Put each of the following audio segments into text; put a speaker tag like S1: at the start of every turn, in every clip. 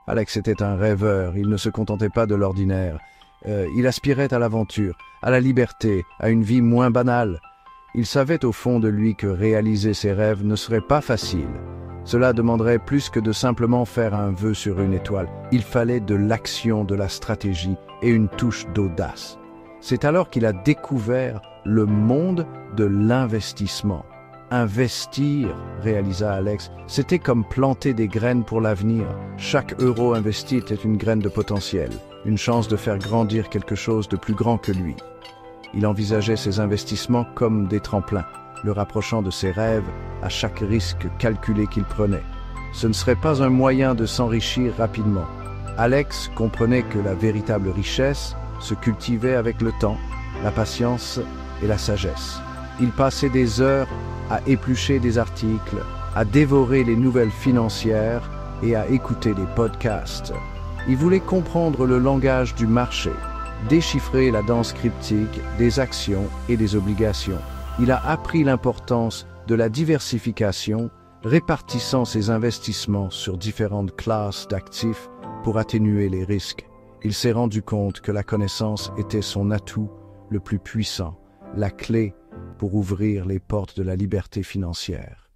S1: Alex était un rêveur, il ne se contentait pas de l'ordinaire. Il aspirait à l'aventure, à la liberté, à une vie moins banale. Il savait au fond de lui que réaliser ses rêves ne serait pas facile. Cela demanderait plus que de simplement faire un vœu sur une étoile. Il fallait de l'action, de la stratégie et une touche d'audace. C'est alors qu'il a découvert le monde de l'investissement. Investir, réalisa Alex, c'était comme planter des graines pour l'avenir. Chaque euro investi était une graine de potentiel, une chance de faire grandir quelque chose de plus grand que lui. Il envisageait ses investissements comme des tremplins, le rapprochant de ses rêves à chaque risque calculé qu'il prenait. Ce ne serait pas un moyen de s'enrichir rapidement. Alex comprenait que la véritable richesse se cultivait avec le temps, la patience et la sagesse. Il passait des heures à éplucher des articles, à dévorer les nouvelles financières et à écouter des podcasts. Il voulait comprendre le langage du marché, déchiffrer la danse cryptique des actions et des obligations. Il a appris l'importance de la diversification, répartissant ses investissements sur différentes classes d'actifs pour atténuer les risques. Il s'est rendu compte que la connaissance était son atout le plus puissant, la clé pour ouvrir les portes de la liberté financière.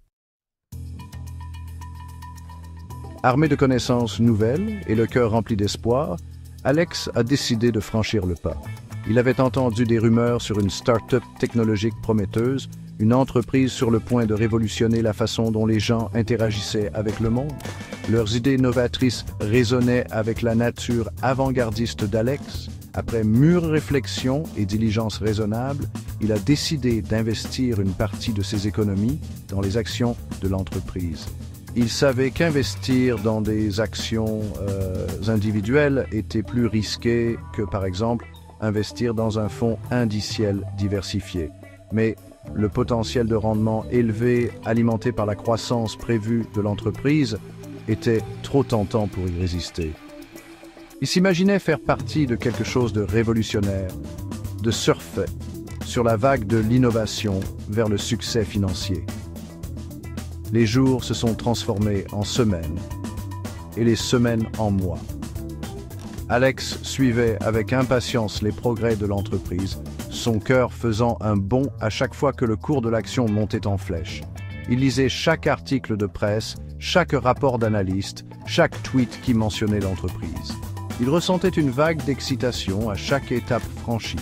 S1: Armé de connaissances nouvelles et le cœur rempli d'espoir, Alex a décidé de franchir le pas. Il avait entendu des rumeurs sur une start-up technologique prometteuse, une entreprise sur le point de révolutionner la façon dont les gens interagissaient avec le monde. Leurs idées novatrices résonnaient avec la nature avant-gardiste d'Alex. Après mûre réflexion et diligence raisonnable, il a décidé d'investir une partie de ses économies dans les actions de l'entreprise. Il savait qu'investir dans des actions individuelles était plus risqué que, par exemple, investir dans un fonds indiciel diversifié. Mais le potentiel de rendement élevé, alimenté par la croissance prévue de l'entreprise, était trop tentant pour y résister. Il s'imaginait faire partie de quelque chose de révolutionnaire, de surfer sur la vague de l'innovation vers le succès financier. Les jours se sont transformés en semaines et les semaines en mois. Alex suivait avec impatience les progrès de l'entreprise, son cœur faisant un bond à chaque fois que le cours de l'action montait en flèche. Il lisait chaque article de presse, chaque rapport d'analyste, chaque tweet qui mentionnait l'entreprise. Il ressentait une vague d'excitation à chaque étape franchie,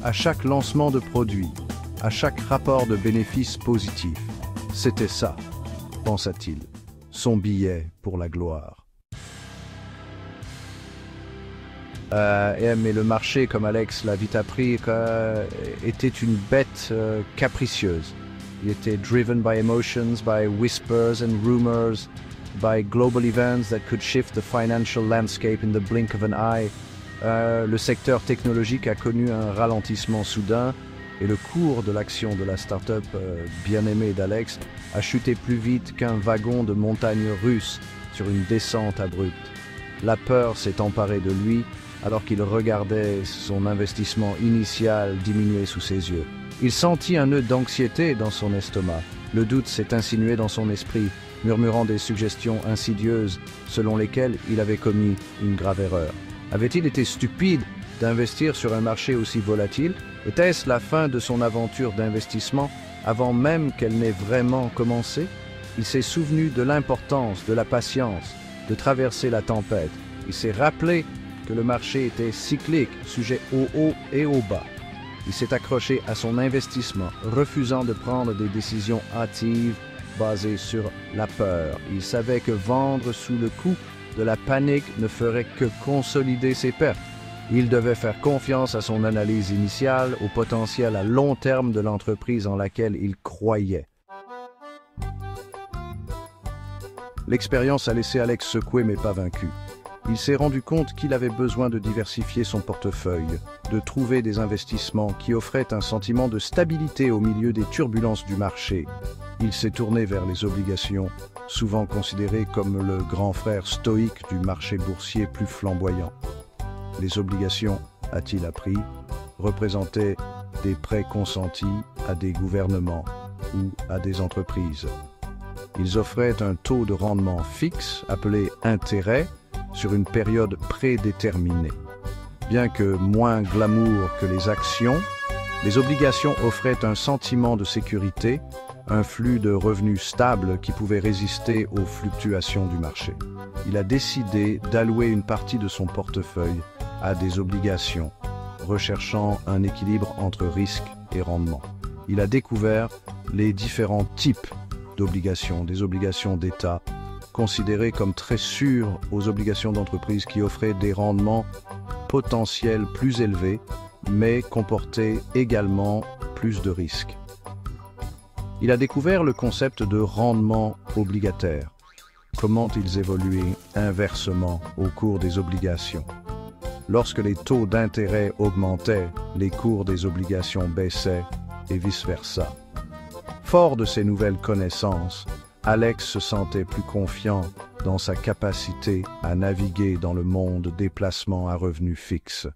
S1: à chaque lancement de produit, à chaque rapport de bénéfices positifs. C'était ça, pensa-t-il, son billet pour la gloire. Mais le marché, comme Alex l'a vite appris, était une bête capricieuse. Il était driven by emotions, by whispers and rumors, by global events that could shift the financial landscape in the blink of an eye. Le secteur technologique a connu un ralentissement soudain et le cours de l'action de la start-up bien-aimée d'Alex a chuté plus vite qu'un wagon de montagne russe sur une descente abrupte. La peur s'est emparée de lui alors qu'il regardait son investissement initial diminuer sous ses yeux. Il sentit un nœud d'anxiété dans son estomac. Le doute s'est insinué dans son esprit, murmurant des suggestions insidieuses selon lesquelles il avait commis une grave erreur. Avait-il été stupide d'investir sur un marché aussi volatile? Était-ce la fin de son aventure d'investissement avant même qu'elle n'ait vraiment commencé? Il s'est souvenu de l'importance de la patience, de traverser la tempête. Il s'est rappelé que le marché était cyclique, sujet au haut et au bas. Il s'est accroché à son investissement, refusant de prendre des décisions hâtives basées sur la peur. Il savait que vendre sous le coup de la panique ne ferait que consolider ses pertes. Il devait faire confiance à son analyse initiale, au potentiel à long terme de l'entreprise en laquelle il croyait. L'expérience a laissé Alex secoué mais pas vaincu. Il s'est rendu compte qu'il avait besoin de diversifier son portefeuille, de trouver des investissements qui offraient un sentiment de stabilité au milieu des turbulences du marché. Il s'est tourné vers les obligations, souvent considérées comme le grand frère stoïque du marché boursier plus flamboyant. Les obligations, a-t-il appris, représentaient des prêts consentis à des gouvernements ou à des entreprises. Ils offraient un taux de rendement fixe, appelé intérêt, sur une période prédéterminée. Bien que moins glamour que les actions, les obligations offraient un sentiment de sécurité, un flux de revenus stable qui pouvait résister aux fluctuations du marché. Il a décidé d'allouer une partie de son portefeuille à des obligations, recherchant un équilibre entre risque et rendement. Il a découvert les différents types d'obligations, des obligations d'État, considérées comme très sûres aux obligations d'entreprise qui offraient des rendements potentiels plus élevés, mais comportaient également plus de risques. Il a découvert le concept de rendement obligataire, comment ils évoluaient inversement au cours des obligations. Lorsque les taux d'intérêt augmentaient, les cours des obligations baissaient et vice-versa. Fort de ces nouvelles connaissances, Alex se sentait plus confiant dans sa capacité à naviguer dans le monde des placements à revenus fixes.